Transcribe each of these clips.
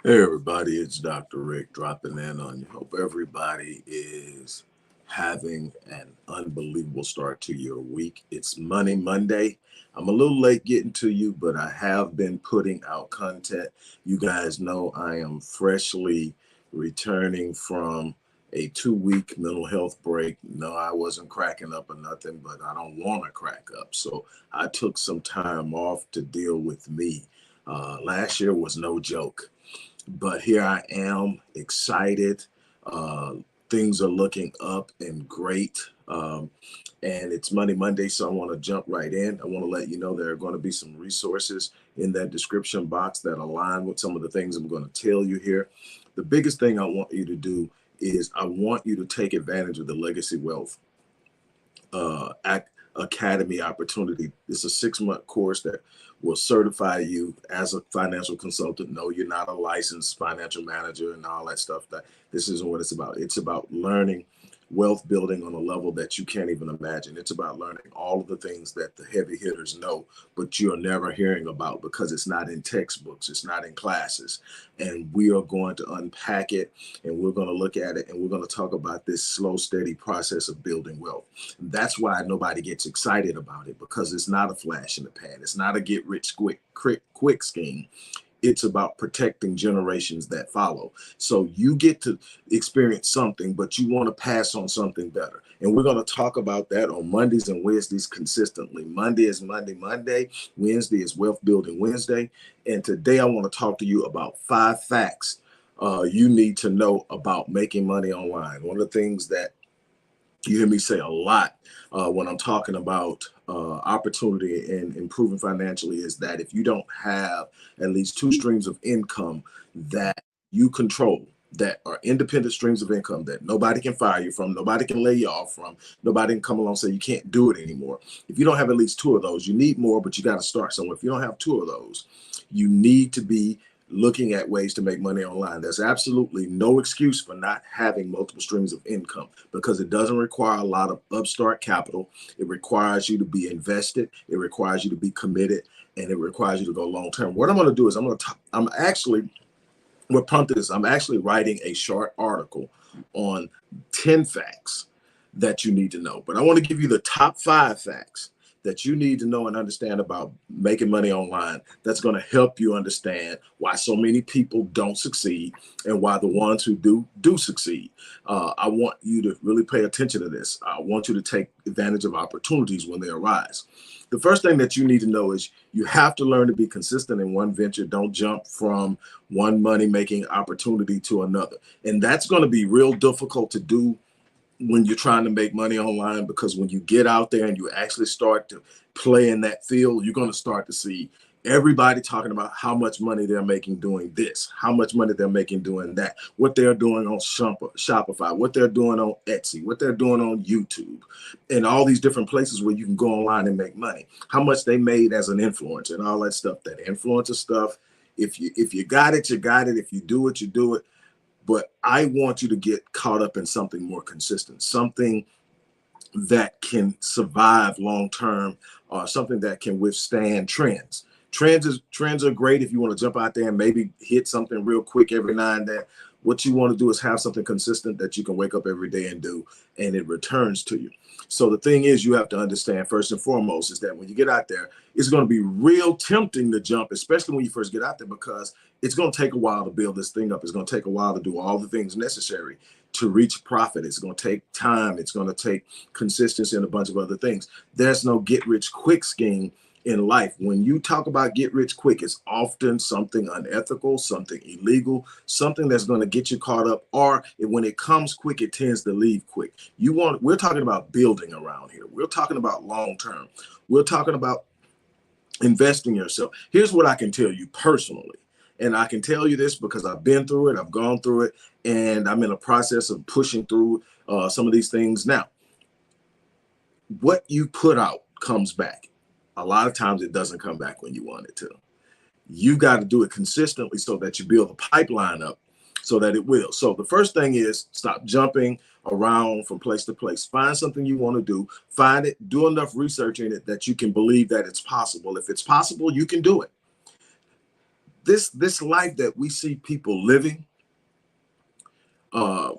Hey everybody, it's Dr. Rick dropping in on you. Hope everybody is having an unbelievable start to your week. It's Money Monday. I'm a little late getting to you, but I have been putting out content. You guys know I am freshly returning from a 2 week mental health break. No, I wasn't cracking up or nothing, but I don't want to crack up. So I took some time off to deal with me. Last year was no joke, but here I am, excited. Uh, Things are looking up and great. And it's Money Monday, so I want to jump right in. I want to let you know there are going to be some resources in that description box that align with some of the things I'm going to tell you here. The biggest thing I want you to do is I want you to take advantage of the Legacy Wealth Academy opportunity. It's a 6-month course that will certify you as a financial consultant. No, you're not a licensed financial manager and all that stuff. That this isn't what it's about. It's about learning wealth building on a level that you can't even imagine. It's about learning all of the things that the heavy hitters know, but you're never hearing about because it's not in textbooks, it's not in classes. And we are going to unpack it, and we're going to look at it, and we're going to talk about this slow, steady process of building wealth. That's why nobody gets excited about it, because it's not a flash in the pan. It's not a get rich quick scheme. It's about protecting generations that follow. So you get to experience something, but you want to pass on something better. And we're going to talk about that on Mondays and Wednesdays consistently. Monday is Monday. Wednesday is Wealth Building Wednesday. And today I want to talk to you about 5 facts you need to know about making money online. One of the things that you hear me say a lot when I'm talking about opportunity and improving financially is that if you don't have at least 2 streams of income that you control, that are independent streams of income that nobody can fire you from, nobody can lay you off from, nobody can come along and say you can't do it anymore. If you don't have at least 2 of those, you need more, but you got to start somewhere. If you don't have 2 of those, you need to be looking at ways to make money online. There's absolutely no excuse for not having multiple streams of income, because it doesn't require a lot of upstart capital. It requires you to be invested. It requires you to be committed, and it requires you to go long term. What I'm going to do is I'm actually, what prompted this, I'm actually writing a short article on 10 facts that you need to know. But I want to give you the top 5 facts that you need to know and understand about making money online. That's going to help you understand why so many people don't succeed and why the ones who do succeed. I want you to really pay attention to this. I want you to take advantage of opportunities when they arise. The first thing that you need to know is you have to learn to be consistent in one venture. Don't jump from one money-making opportunity to another. And that's going to be real difficult to do when you're trying to make money online, because when you get out there and you actually start to play in that field, you're going to start to see everybody talking about how much money they're making doing this, how much money they're making doing that, what they're doing on Shopify, what they're doing on Etsy, what they're doing on YouTube, and all these different places where you can go online and make money, how much they made as an influencer and all that stuff. That influencer stuff, if you got it, you got it. If you do it, you do it. But I want you to get caught up in something more consistent, something that can survive long term, or something that can withstand trends. Trends are great if you want to jump out there and maybe hit something real quick every now and then. What you want to do is have something consistent that you can wake up every day and do, and it returns to you. So the thing is, you have to understand first and foremost is that when you get out there, it's going to be real tempting to jump, especially when you first get out there, because it's going to take a while to build this thing up. It's going to take a while to do all the things necessary to reach profit. It's going to take time. It's going to take consistency and a bunch of other things. There's no get rich quick scheme in life. When you talk about get rich quick, it's often something unethical, something illegal, something that's going to get you caught up, or when it comes quick, it tends to leave quick. We're talking about building around here. We're talking about long term. We're talking about investing in yourself. Here's what I can tell you personally. And I can tell you this because I've been through it, I've gone through it, and I'm in a process of pushing through some of these things now. What you put out comes back. A lot of times it doesn't come back when you want it to. You got to do it consistently so that you build a pipeline up so that it will. So the first thing is stop jumping around from place to place. Find something you want to do. Find it. Do enough research in it that you can believe that it's possible. If it's possible, you can do it. this life that we see people living, I'm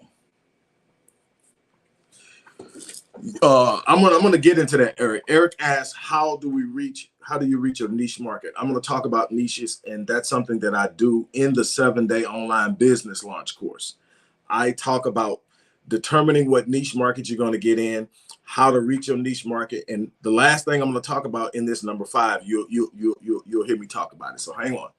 gonna get into that, Eric. Eric asked, how do you reach a niche market? I'm gonna talk about niches, and that's something that I do in the 7-day online business launch course. I talk about determining what niche market you're going to get in, how to reach your niche market, and the last thing I'm going to talk about in this number 5, you'll hear me talk about it. So hang on.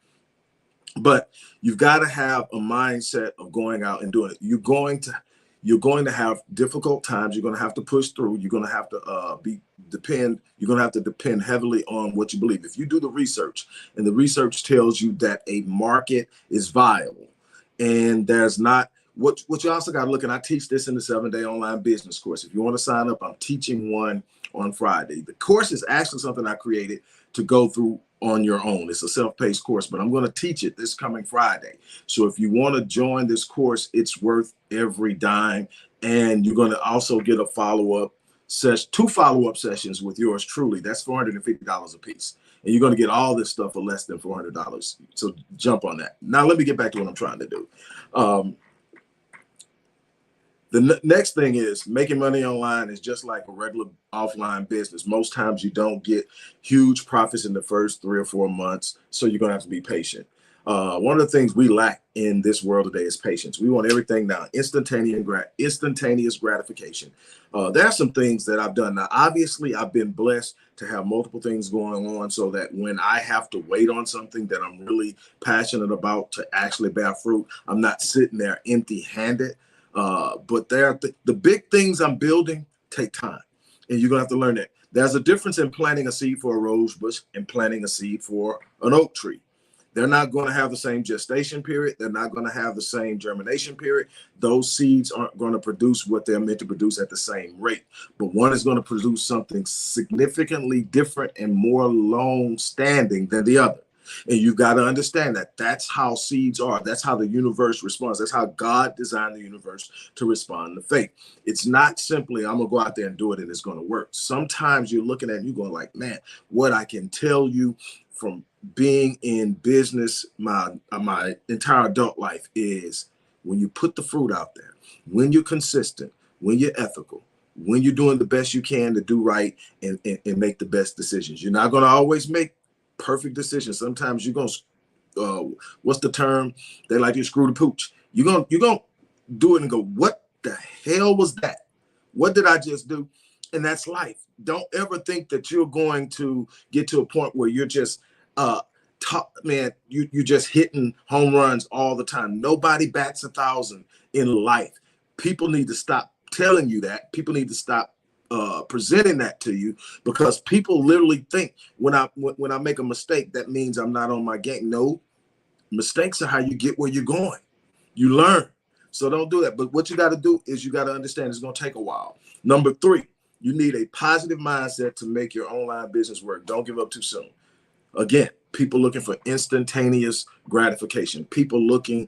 But you've got to have a mindset of going out and doing it. You're going to have difficult times. You're going to have to push through. You're going to have to You're going to have to depend heavily on what you believe. If you do the research, and the research tells you that a market is viable, and there's not what you also got to look, and I teach this in the 7-day online business course. If you want to sign up, I'm teaching one on Friday. The course is actually something I created to go through on your own. It's a self-paced course, but I'm going to teach it this coming Friday. So if you want to join this course, it's worth every dime. And you're going to also get a follow-up session, 2 follow-up sessions with yours truly. That's $450 a piece. And you're going to get all this stuff for less than $400. So jump on that. Now, let me get back to what I'm trying to do. The next thing is, making money online is just like a regular offline business. Most times you don't get huge profits in the first 3 or 4 months, so you're gonna have to be patient. One of the things we lack in this world today is patience. We want everything now, instantaneous gratification. There are some things that I've done. Now, obviously, I've been blessed to have multiple things going on, so that when I have to wait on something that I'm really passionate about to actually bear fruit, I'm not sitting there empty-handed. But the big things I'm building take time, and you're gonna have to learn that. There's a difference in planting a seed for a rose bush and planting a seed for an oak tree. They're not going to have the same gestation period. They're not going to have the same germination period. Those seeds aren't going to produce what they're meant to produce at the same rate. But one is going to produce something significantly different and more long-standing than the other. And you've got to understand that that's how seeds are. That's how the universe responds. That's how God designed the universe to respond to faith. It's not simply, I'm going to go out there and do it and it's going to work. Sometimes you're looking at it and you're going like, man, what I can tell you from being in business my entire adult life is, when you put the fruit out there, when you're consistent, when you're ethical, when you're doing the best you can to do right and make the best decisions. You're not going to always make perfect decisions. Sometimes you're going to, what's the term? They like you screw the pooch. You're going to do it and go, what the hell was that? What did I just do? And that's life. Don't ever think that you're going to get to a point where you're just, you're just hitting home runs all the time. Nobody bats 1,000 in life. People need to stop telling you that. People need to stop presenting that to you, because people literally think when I make a mistake, that means I'm not on my game. No, mistakes are how you get where you're going. You learn. So don't do that. But what you got to do is you got to understand it's going to take a while. Number 3, you need a positive mindset to make your online business work. Don't give up too soon. Again, people looking for instantaneous gratification. People looking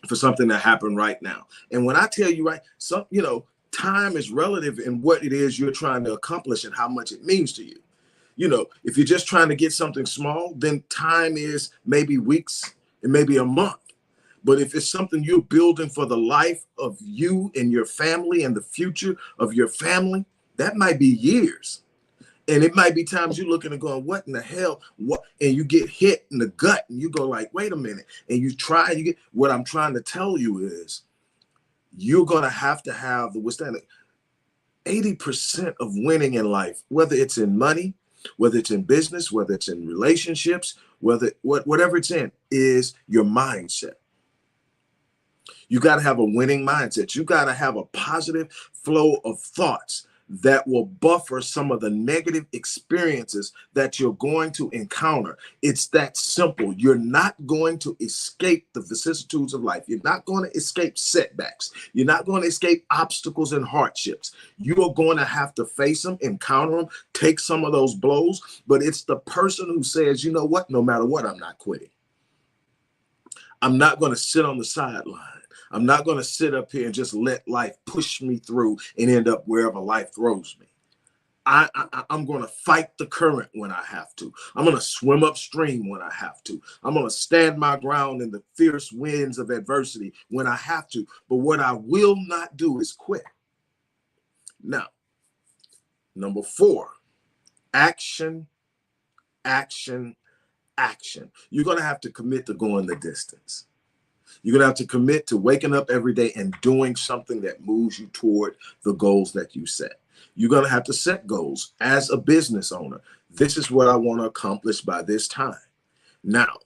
for something to happen right now. And when I tell you, right, time is relative in what it is you're trying to accomplish and how much it means to you. If you're just trying to get something small, then time is maybe weeks and maybe a month. But if it's something you're building for the life of you and your family and the future of your family, that might be years. And it might be times you're looking and going, what in the hell? What? And you get hit in the gut and you go like, wait a minute. And what I'm trying to tell you is, you're going to have the withstanding. 80% of winning in life, whether it's in money, whether it's in business, whether it's in relationships, whatever it's in, is your mindset. You got to have a winning mindset. You got to have a positive flow of thoughts that will buffer some of the negative experiences that you're going to encounter. It's that simple. You're not going to escape the vicissitudes of life. You're not going to escape setbacks. You're not going to escape obstacles and hardships. You are going to have to face them, encounter them, take some of those blows. But it's the person who says, you know what, no matter what, I'm not quitting. I'm not going to sit on the sideline. I'm not going to sit up here and just let life push me through and end up wherever life throws me. I'm going to fight the current when I have to. I'm going to swim upstream when I have to. I'm going to stand my ground in the fierce winds of adversity when I have to. But what I will not do is quit. Now, number 4, action, action, action. You're going to have to commit to going the distance. You're going to have to commit to waking up every day and doing something that moves you toward the goals that you set. You're going to have to set goals as a business owner. This is what I want to accomplish by this time. Now,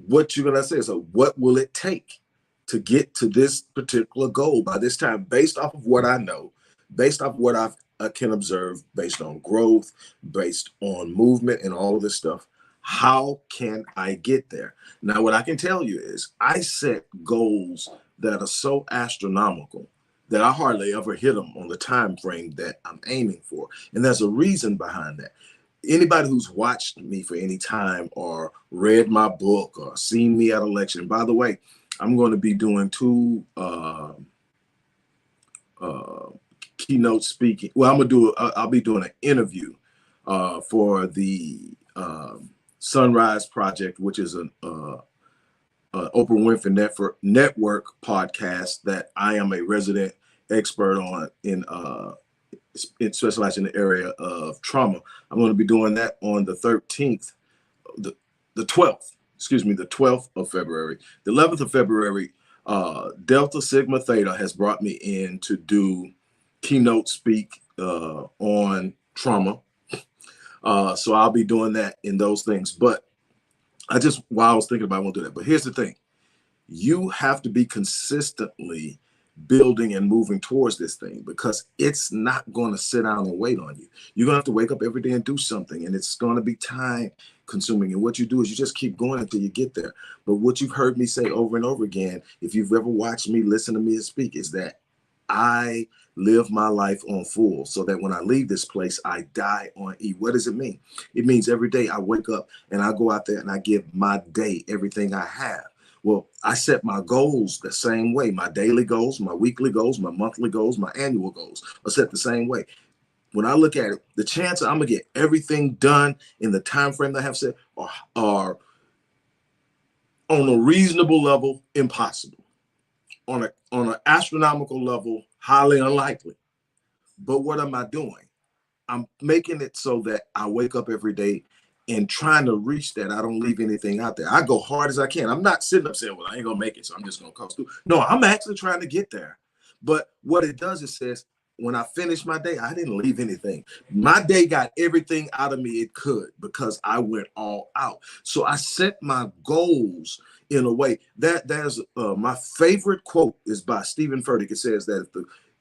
what you're going to say is, so what will it take to get to this particular goal by this time, based off of what I know, based off what I can observe, based on growth, based on movement and all of this stuff? How can I get there? Now, what I can tell you is I set goals that are so astronomical that I hardly ever hit them on the time frame that I'm aiming for. And there's a reason behind that. Anybody who's watched me for any time or read my book or seen me at a lecture, and by the way, I'm going to be doing 2 keynote speaking. Well, I'll be doing an interview for the Sunrise Project, which is an Oprah Winfrey Network podcast that I am a resident expert on in specialized in the area of trauma. I'm going to be doing that on the 13th, the 12th, excuse me, the 12th of February. The 11th of February, Delta Sigma Theta has brought me in to do keynote speak on trauma. So I'll be doing that in those things. But while I was thinking about it, I won't do that. But here's the thing. You have to be consistently building and moving towards this thing, because it's not going to sit down and wait on you. You're going to have to wake up every day and do something, and it's going to be time consuming. And what you do is you just keep going until you get there. But what you've heard me say over and over again, if you've ever watched me, listen to me speak, is that I live my life on full, so that when I leave this place, I die on E. What does it mean? It means every day I wake up and I go out there and I give my day everything I have. Well, I set my goals the same way. My daily goals, my weekly goals, my monthly goals, my annual goals are set the same way. When I look at it, the chance I'm gonna get everything done in the time frame that I have set are on a reasonable level impossible. On an astronomical level, highly unlikely. But what am I doing? I'm making it so that I wake up every day and trying to reach that. I don't leave anything out there. I go hard as I can. I'm not sitting up saying, well, I ain't gonna make it, so I'm just gonna coast through. No, I'm actually trying to get there. But what it does, it says, when I finish my day, I didn't leave anything. My day got everything out of me it could, because I went all out. So I set my goals in a way that there's my favorite quote is by Stephen Furtick. It says that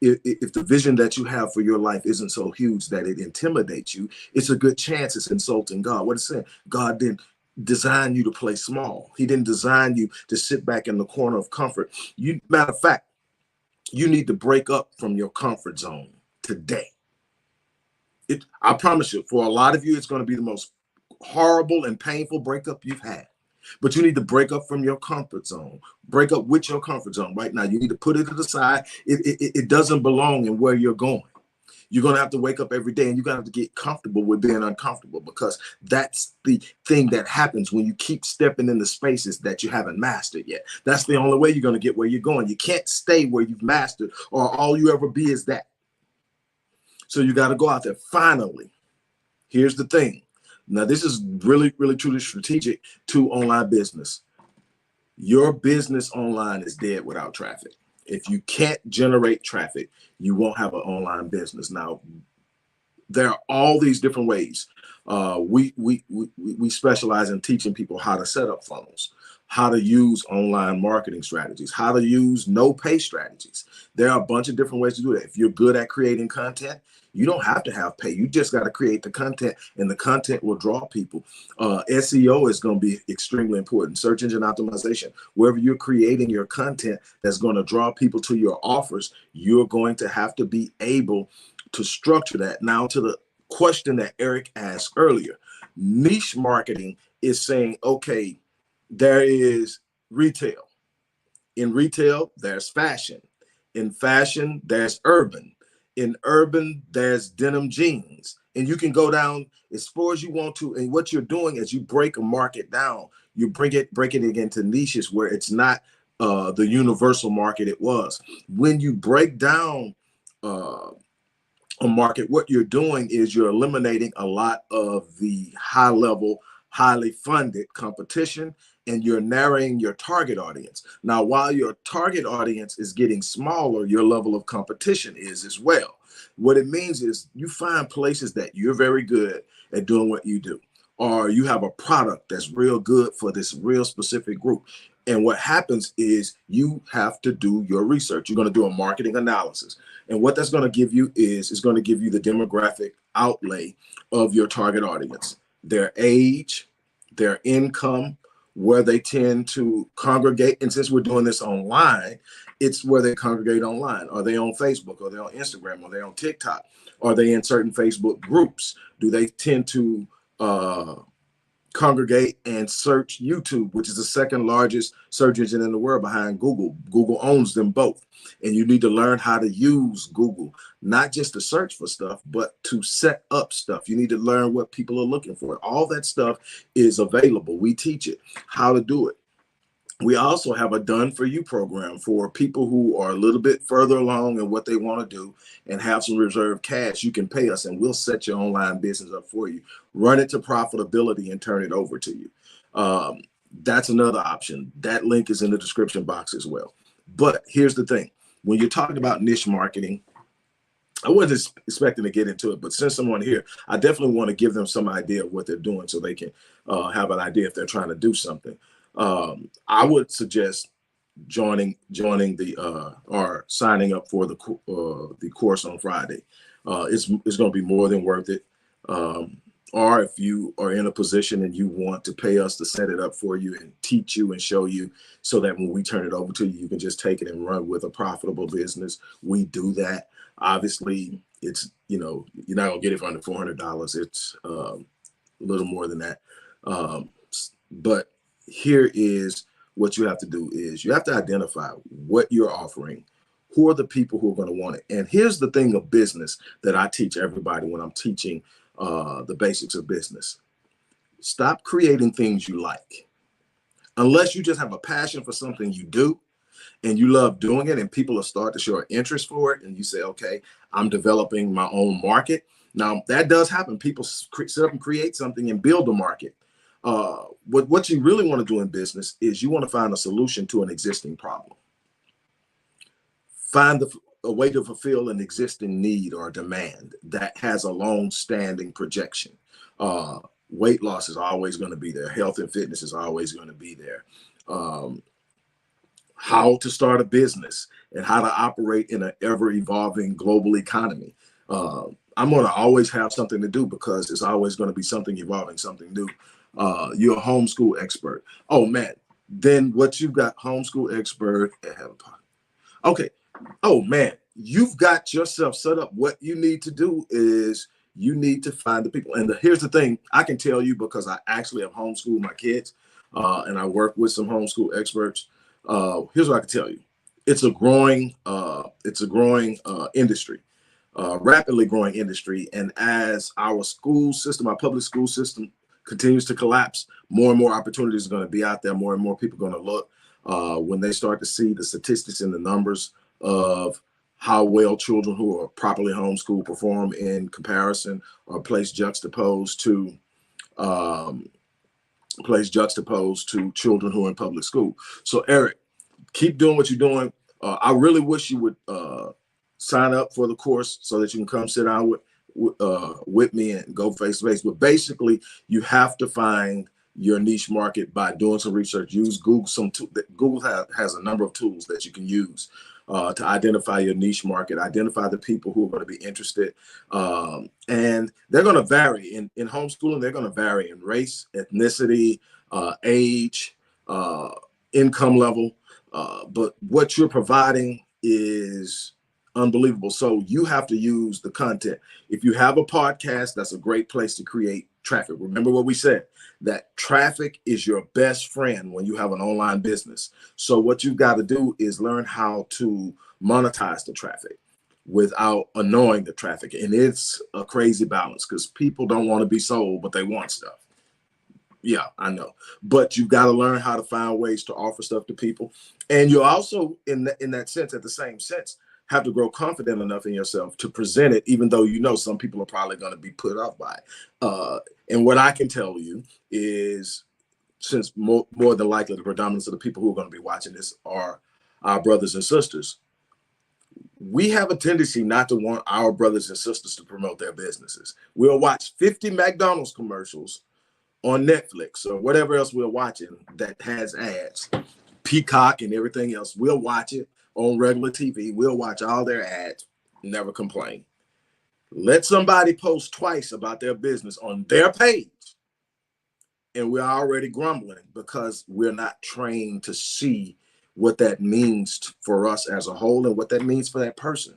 if the vision that you have for your life isn't so huge that it intimidates you, it's a good chance it's insulting God. What it's saying, God didn't design you to play small. He didn't design you to sit back in the corner of comfort. Matter of fact, you need to break up from your comfort zone today. I promise you, for a lot of you, it's going to be the most horrible and painful breakup you've had. But you need to break up from your comfort zone. Break up with your comfort zone right now. You need to put it to the side. It doesn't belong in where you're going. You're going to have to wake up every day, and you're going to have to get comfortable with being uncomfortable, because that's the thing that happens when you keep stepping into spaces that you haven't mastered yet. That's the only way you're going to get where you're going. You can't stay where you've mastered, or all you ever be is that. So you got to go out there. Finally, here's the thing. Now, this is really, really, truly strategic to online business. Your business online is dead without traffic. If you can't generate traffic, you won't have an online business. Now, there are all these different ways. We specialize in teaching people how to set up funnels, how to use online marketing strategies, how to use no-pay strategies. There are a bunch of different ways to do that. If you're good at creating content, you don't have to have pay. You just got to create the content, and the content will draw people. SEO is going to be extremely important. Search engine optimization. Wherever you're creating your content that's going to draw people to your offers, you're going to have to be able to structure that. Now, to the question that Eric asked earlier, niche marketing is saying, okay, there is retail. In retail, there's fashion. In fashion, there's urban. In urban, there's denim jeans. And you can go down as far as you want to. And what you're doing is you break a market down. You breaking it into niches where it's not the universal market it was. When you break down a market, what you're doing is you're eliminating a lot of the high level, highly funded competition, and you're narrowing your target audience. Now, while your target audience is getting smaller, your level of competition is as well. What it means is you find places that you're very good at doing what you do, or you have a product that's real good for this real specific group. And what happens is you have to do your research. You're going to do a marketing analysis. And what that's going to give you is it's going to give you the demographic outlay of your target audience, their age, their income, where they tend to congregate. And since we're doing this online, it's where they congregate online. Are they on Facebook? Are they on Instagram? Are they on TikTok? Are they in certain Facebook groups? Do they tend to congregate and search YouTube, which is the second largest search engine in the world behind Google? Google owns them both. And you need to learn how to use Google, not just to search for stuff, but to set up stuff. You need to learn what people are looking for. All that stuff is available. We teach it how to do it. We also have a done for you program for people who are a little bit further along in what they want to do and have some reserve cash. You can pay us and we'll set your online business up for you, run it to profitability and turn it over to you. That's another option. That link is in the description box as well. But here's the thing. When you're talking about niche marketing, I wasn't expecting to get into it, but since someone here, I definitely want to give them some idea of what they're doing so they can have an idea if they're trying to do something. I would suggest joining the or signing up for the course on Friday. It's going to be more than worth it. Or if you are in a position and you want to pay us to set it up for you and teach you and show you so that when we turn it over to you, you can just take it and run with a profitable business. We do that. Obviously, it's, you're not going to get it for under $400. It's a little more than that. But here is what you have to do is you have to identify what you're offering, who are the people who are going to want it. And here's the thing of business that I teach everybody when I'm teaching the basics of business. Stop creating things you like. Unless you just have a passion for something you do and you love doing it and people will start to show an interest for it and you say, okay, I'm developing my own market. Now that does happen. People sit up and create something and build a market. What you really want to do in business is you want to find a solution to an existing problem. Find a way to fulfill an existing need or demand that has a long-standing projection. Weight loss is always going to be there. Health and fitness is always going to be there. How to start a business and how to operate in an ever-evolving global economy. I'm going to always have something to do because it's always going to be something evolving, something new. You're a homeschool expert. Oh, man. Then what you've got, homeschool expert. Okay. Oh, man, you've got yourself set up. What you need to do is you need to find the people. And here's the thing. I can tell you because I actually have homeschooled my kids and I work with some homeschool experts. Here's what I can tell you. It's a growing industry, rapidly growing industry. And as our school system, our public school system continues to collapse, more and more opportunities are going to be out there. More and more people are going to look when they start to see the statistics and the numbers of how well children who are properly homeschooled perform in comparison or placed juxtaposed to children who are in public school. So Eric, keep doing what you're doing. I really wish you would sign up for the course so that you can come sit down with me and go face to face. But basically, you have to find your niche market by doing some research. Use Google. Google has a number of tools that you can use to identify your niche market, identify the people who are going to be interested. And they're going to vary in homeschooling. They're going to vary in race, ethnicity, age, income level. But what you're providing is unbelievable. So you have to use the content. If you have a podcast, that's a great place to create traffic. Remember what we said, that traffic is your best friend when you have an online business. So what you've got to do is learn how to monetize the traffic. without annoying the traffic. And it's a crazy balance because people don't want to be sold, but they want stuff. Yeah, I know. But you've got to learn how to find ways to offer stuff to people. And you also, in that sense, at the same sense, have to grow confident enough in yourself to present it, even though you know some people are probably going to be put off by it. And what I can tell you is, since more than likely the predominance of the people who are going to be watching this are our brothers and sisters, we have a tendency not to want our brothers and sisters to promote their businesses. We'll watch 50 McDonald's commercials on Netflix or whatever else we're watching that has ads, Peacock and everything else. We'll watch it on regular TV. We'll watch all their ads, never complain. Let somebody post twice about their business on their page, and we're already grumbling because we're not trained to see what that means for us as a whole and what that means for that person.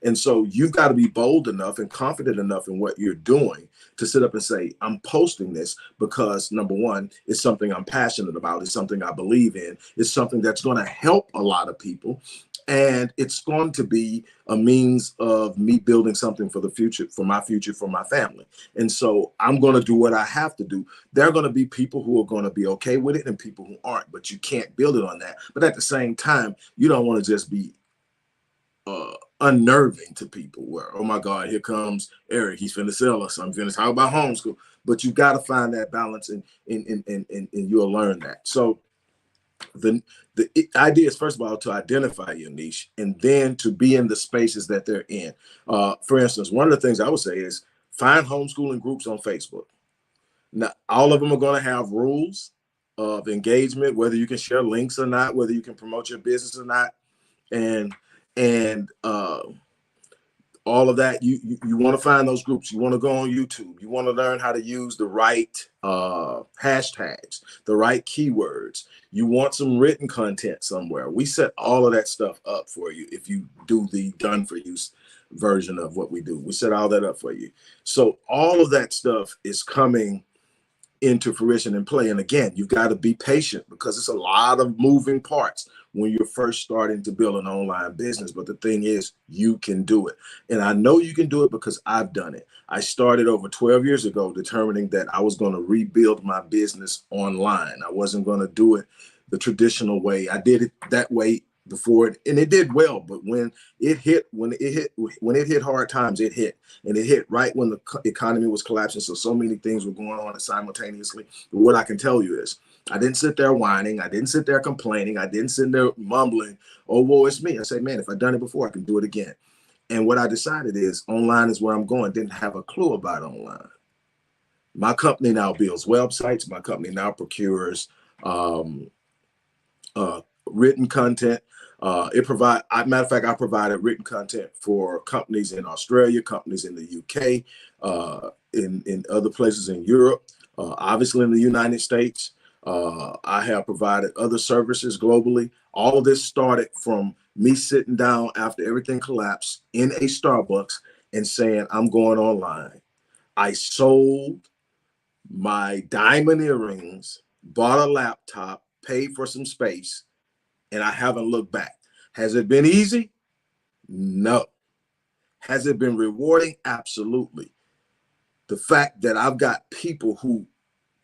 And so you've got to be bold enough and confident enough in what you're doing to sit up and say, I'm posting this because, number one, it's something I'm passionate about. It's something I believe in. It's something that's going to help a lot of people. And it's going to be a means of me building something for the future, for my family. And so I'm going to do what I have to do. There are going to be people who are going to be okay with it and people who aren't, but you can't build it on that. But at the same time, you don't want to just be unnerving to people where, oh my God, here comes Eric, he's finna sell us. I'm finna talk about homeschool. But you got to find that balance, and you'll learn that. So the idea is, first of all, to identify your niche and then to be in the spaces that they're in. For instance, one of the things I would say is find homeschooling groups on Facebook. Now, all of them are going to have rules of engagement, whether you can share links or not, whether you can promote your business or not. And all of that, you want to find those groups. You want to go on YouTube. You want to learn how to use the right hashtags, the right keywords. You want some written content somewhere. We set all of that stuff up for you if you do the done for you version of what we do. We set all that up for you. So all of that stuff is coming into fruition and play. And again, you've got to be patient because it's a lot of moving parts when you're first starting to build an online business. But the thing is, you can do it. And I know you can do it because I've done it. I started over 12 years ago determining that I was going to rebuild my business online. I wasn't going to do it the traditional way. I did it that way before it, and it did well. But when it hit hard times, it hit. And it hit right when the economy was collapsing. So many things were going on simultaneously. But what I can tell you is, I didn't sit there whining. I didn't sit there complaining. I didn't sit there mumbling, oh, woe, it's me. I said, man, if I've done it before, I can do it again. And what I decided is online is where I'm going. Didn't have a clue about online. My company now builds websites. My company now procures written content. Matter of fact, I provided written content for companies in Australia, companies in the UK, in other places in Europe, obviously in the United States. I have provided other services globally. All of this started from me sitting down after everything collapsed in a Starbucks and saying, I'm going online. I sold my diamond earrings, bought a laptop, paid for some space, and I haven't looked back. Has it been easy? No. Has it been rewarding? Absolutely. The fact that I've got people who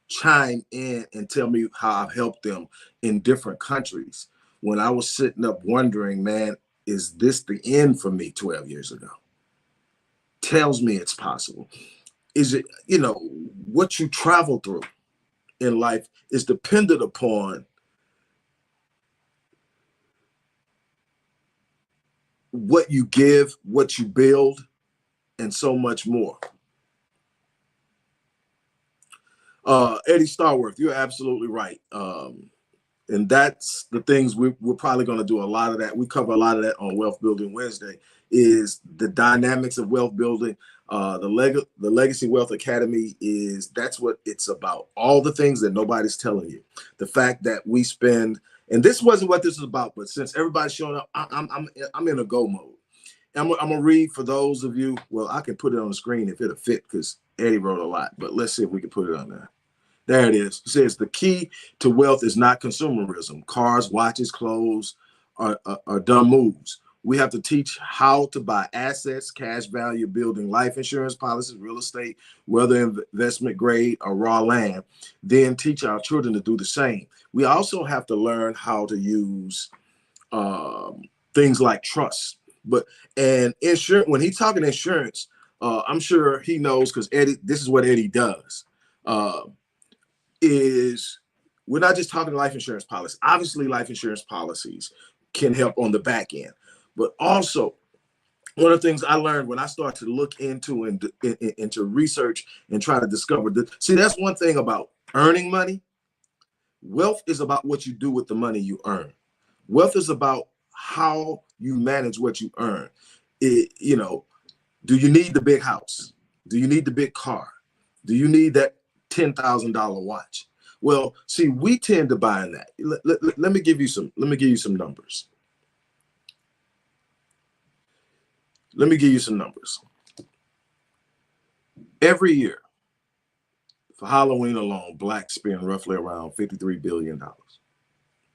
chime in and tell me how I've helped them in different countries when I was sitting up wondering, man, is this the end for me 12 years ago? Tells me it's possible. Is it, what you travel through in life is dependent upon what you give, what you build, and so much more. Eddie Starworth, you're absolutely right. And that's the things we're probably going to do a lot of that. We cover a lot of that on Wealth Building Wednesday, is the dynamics of wealth building. The Legacy Wealth Academy that's what it's about. All the things that nobody's telling you. The fact that we spend, and this wasn't what this is about, but since everybody's showing up, I'm in a go mode. I'm gonna read for those of you. Well, I can put it on the screen if it'll fit because Eddie wrote a lot, but let's see if we can put it on there. There it is. It says the key to wealth is not consumerism. Cars, watches, clothes are dumb moves. We have to teach how to buy assets, cash value, building life insurance policies, real estate, whether investment grade or raw land, then teach our children to do the same. We also have to learn how to use things like trust. And insurance, when he's talking insurance, I'm sure he knows, because Eddie, this is what Eddie does, is we're not just talking life insurance policies. Obviously, life insurance policies can help on the back end. But also, one of the things I learned when I started to look into and into research and try to discover see, that's one thing about earning money. Wealth is about what you do with the money you earn. Wealth is about how you manage what you earn. You know, do you need the big house? Do you need the big car? Do you need that $10,000 watch? Well, see, we tend to buy in that. Let me give you some numbers. Let me give you some numbers. Every year, for Halloween alone, blacks spend roughly around $53 billion.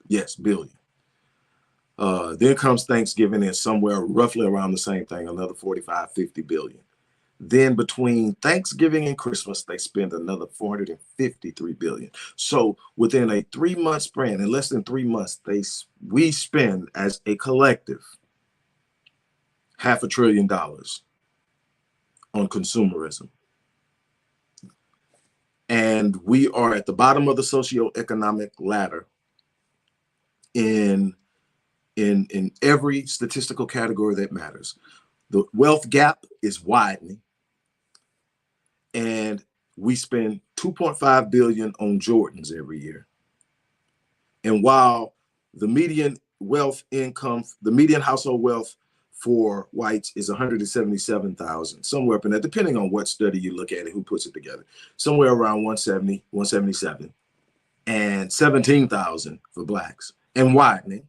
Yes, billion. Then comes Thanksgiving, and somewhere roughly around the same thing, another 45, 50 billion. Then between Thanksgiving and Christmas, they spend another 453 billion. So within a 3-month span, in less than 3 months, we spend as a collective $500 billion on consumerism. And we are at the bottom of the socioeconomic ladder in every statistical category that matters. The wealth gap is widening, and we spend 2.5 billion on Jordans every year. And while the median household wealth for whites is 177,000, somewhere up in there, depending on what study you look at and who puts it together, somewhere around 170, 177, and 17,000 for blacks, and widening.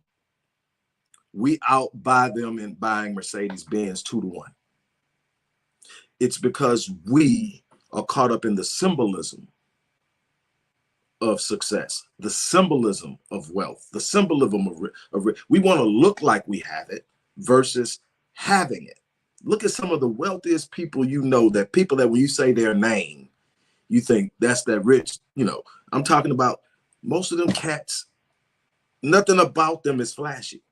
We outbuy them in buying Mercedes-Benz 2-to-1. It's because we are caught up in the symbolism of success, the symbolism of wealth, the symbolism of we want to look like we have it versus having it. Look at some of the wealthiest people you know, that people that when you say their name, you think that's that rich. You know, I'm talking about most of them cats, nothing about them is flashy.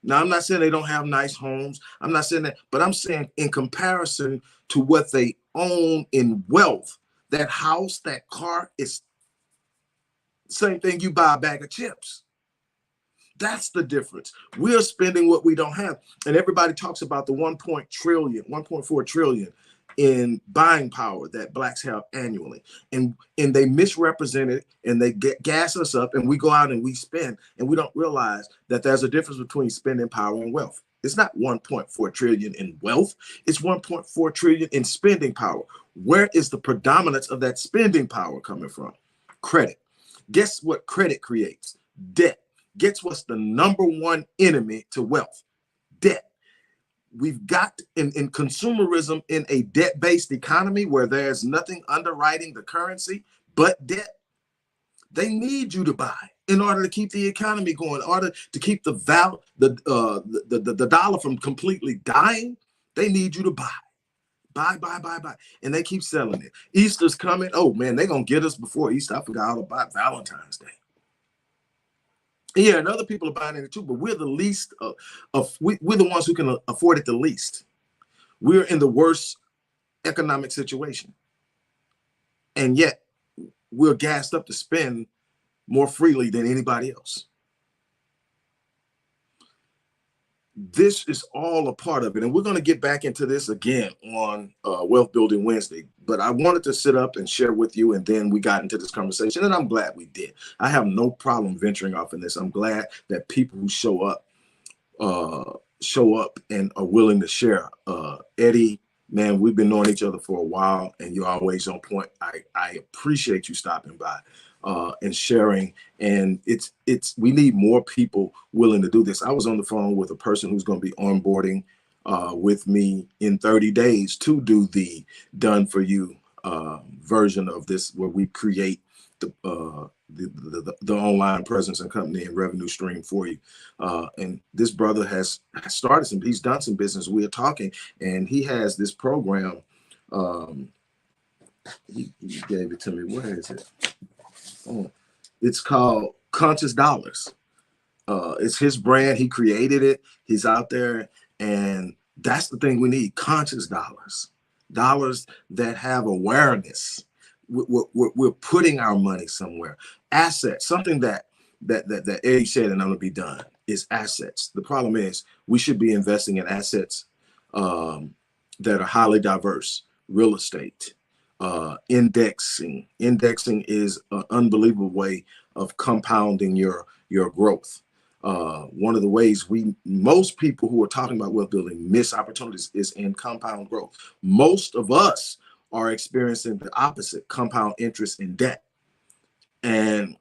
Now, I'm not saying they don't have nice homes. I'm not saying that, but I'm saying in comparison to what they own in wealth, that house, that car is the same thing you buy a bag of chips. That's the difference. We're spending what we don't have. And everybody talks about the 1.4 trillion in buying power that blacks have annually. And they misrepresent it, and they gas us up, and we go out and we spend, and we don't realize that there's a difference between spending power and wealth. It's not 1.4 trillion in wealth. It's 1.4 trillion in spending power. Where is the predominance of that spending power coming from? Credit. Guess what credit creates? Debt. Guess what's the number one enemy to wealth? Debt. We've got in consumerism, in a debt-based economy where there's nothing underwriting the currency but debt. They need you to buy in order to keep the economy going, in order to keep the dollar from completely dying. They need you to buy. Buy. And they keep selling it. Easter's coming. Oh man, they're gonna get us before Easter. I forgot all about Valentine's Day. Yeah, and other people are buying it too, but we're the least we're the ones who can afford it the least. We're in the worst economic situation, and yet we're gassed up to spend more freely than anybody else. This is all a part of it, and we're going to get back into this again on Wealth Building Wednesday. But I wanted to sit up and share with you, and then we got into this conversation, and I'm glad we did. I have no problem venturing off in this. I'm glad that people who show up and are willing to share. Eddie, man, we've been knowing each other for a while, and you're always on point. I appreciate you stopping by and sharing. And we need more people willing to do this. I was on the phone with a person who's going to be onboarding with me in 30 days to do the done for you version of this, where we create the the online presence and company and revenue stream for you. And this brother has started he's done some business. We are talking, and he has this program. He gave it to me. Where is it? Oh, it's called Conscious Dollars. It's his brand. He created it. He's out there, and that's the thing we need: conscious dollars, dollars that have awareness. We're putting our money somewhere. Assets, something that Eddie said, and I'm gonna be done, is assets. The problem is we should be investing in assets that are highly diverse. Real estate, indexing. Indexing is an unbelievable way of compounding your growth. One of the ways most people who are talking about wealth building miss opportunities is in compound growth. Most of us are experiencing the opposite: compound interest in debt. And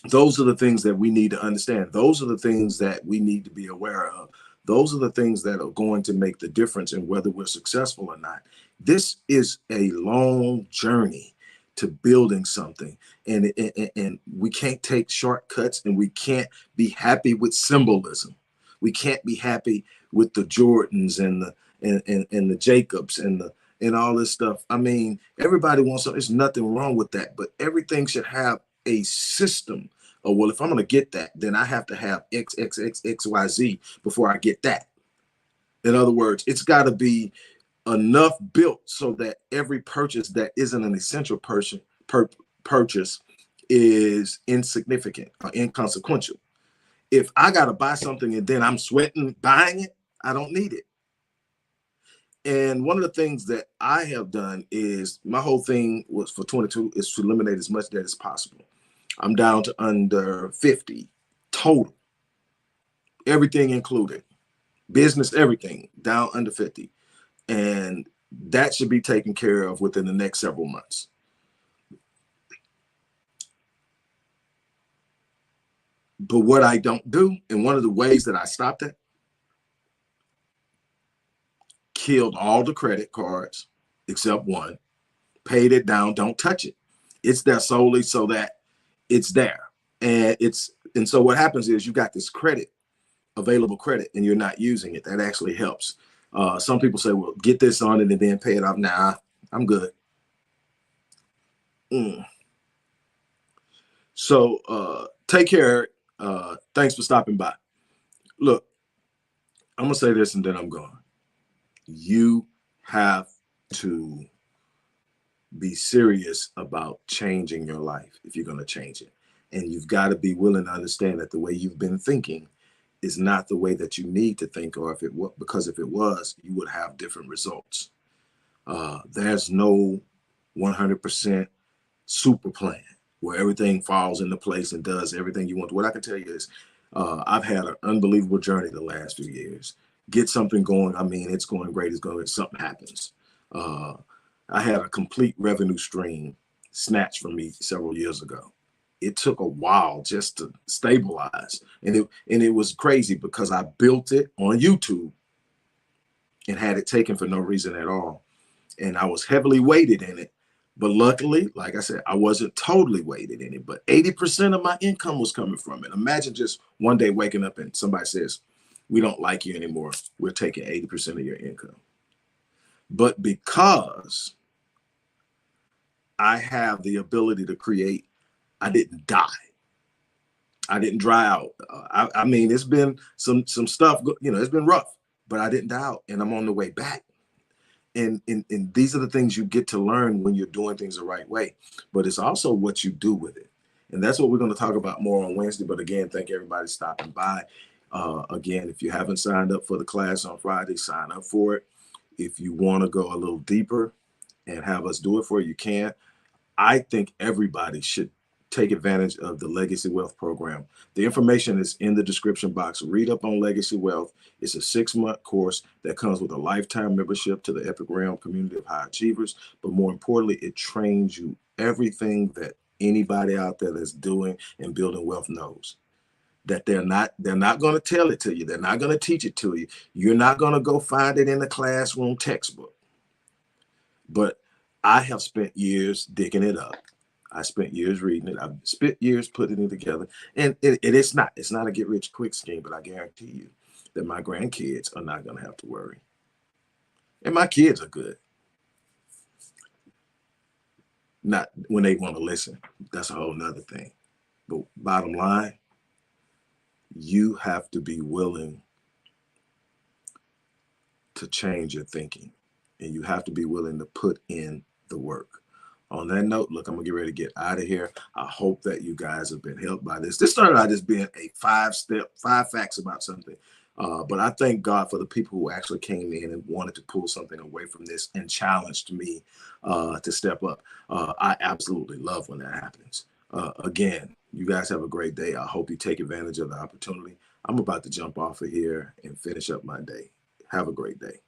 those are the things that we need to understand. Those are the things that we need to be aware of. Those are the things that are going to make the difference in whether we're successful or not. This is a long journey to building something, and we can't take shortcuts, and we can't be happy with symbolism. We can't be happy with the Jordans and the Jacobs and all this stuff. I mean, everybody wants something. There's nothing wrong with that, but everything should have a system. Oh, well, if I'm going to get that, then I have to have X, X, X, X, Y, Z before I get that. In other words, it's got to be enough built so that every purchase that isn't an essential purchase is insignificant or inconsequential. If I got to buy something and then I'm sweating buying it, I don't need it. And one of the things that I have done is, my whole thing was for 22 is to eliminate as much debt as possible. I'm down to under 50 total, everything included, business, everything, down under 50. And that should be taken care of within the next several months. But what I don't do, and one of the ways that I stopped it, killed all the credit cards except one, paid it down, don't touch it. It's there solely so that it's there. And so what happens is you got this credit, available credit, and you're not using it. That actually helps. Some people say, well, get this on it and then pay it off. Nah, I'm good. So take care. Thanks for stopping by. Look, I'm going to say this and then I'm gone. You have to be serious about changing your life if you're going to change it. And you've got to be willing to understand that the way you've been thinking is not the way that you need to think, or because if it was, you would have different results. There's no 100% super plan where everything falls into place and does everything you want. What I can tell you is I've had an unbelievable journey the last few years. Get something going. I mean, it's going great. It's going, something happens. I had a complete revenue stream snatched from me several years ago. It took a while just to stabilize. And it was crazy because I built it on YouTube and had it taken for no reason at all. And I was heavily weighted in it. But luckily, like I said, I wasn't totally weighted in it, but 80% of my income was coming from it. Imagine just one day waking up and somebody says, we don't like you anymore. We're taking 80% of your income. But because I have the ability to create, I didn't die. I didn't dry out. I mean, it's been some stuff, it's been rough, but I didn't die out, and I'm on the way back. And these are the things you get to learn when you're doing things the right way, but it's also what you do with it. And that's what we're going to talk about more on Wednesday. But again, thank everybody stopping by. Again, if you haven't signed up for the class on Friday, sign up for it. If you want to go a little deeper and have us do it for you, you can. I think everybody should take advantage of the Legacy Wealth program. The information is in the description box. Read up on Legacy Wealth. It's a 6-month course that comes with a lifetime membership to the Epic Realm community of high achievers. But more importantly, it trains you everything that anybody out there that's doing and building wealth knows. That they're not going to tell it to you. They're not going to teach it to you. You're not going to go find it in the classroom textbook. But I have spent years digging it up. I spent years reading it. I've spent years putting it together. And it's not a get rich quick scheme, but I guarantee you that my grandkids are not going to have to worry. And my kids are good. Not when they want to listen. That's a whole nother thing. But bottom line, you have to be willing to change your thinking, and you have to be willing to put in the work. On that note, look, I'm gonna get ready to get out of here. I hope that you guys have been helped by this. This started out just being a 5 facts about something. But I thank God for the people who actually came in and wanted to pull something away from this and challenged me to step up. I absolutely love when that happens. Again, you guys have a great day. I hope you take advantage of the opportunity. I'm about to jump off of here and finish up my day. Have a great day.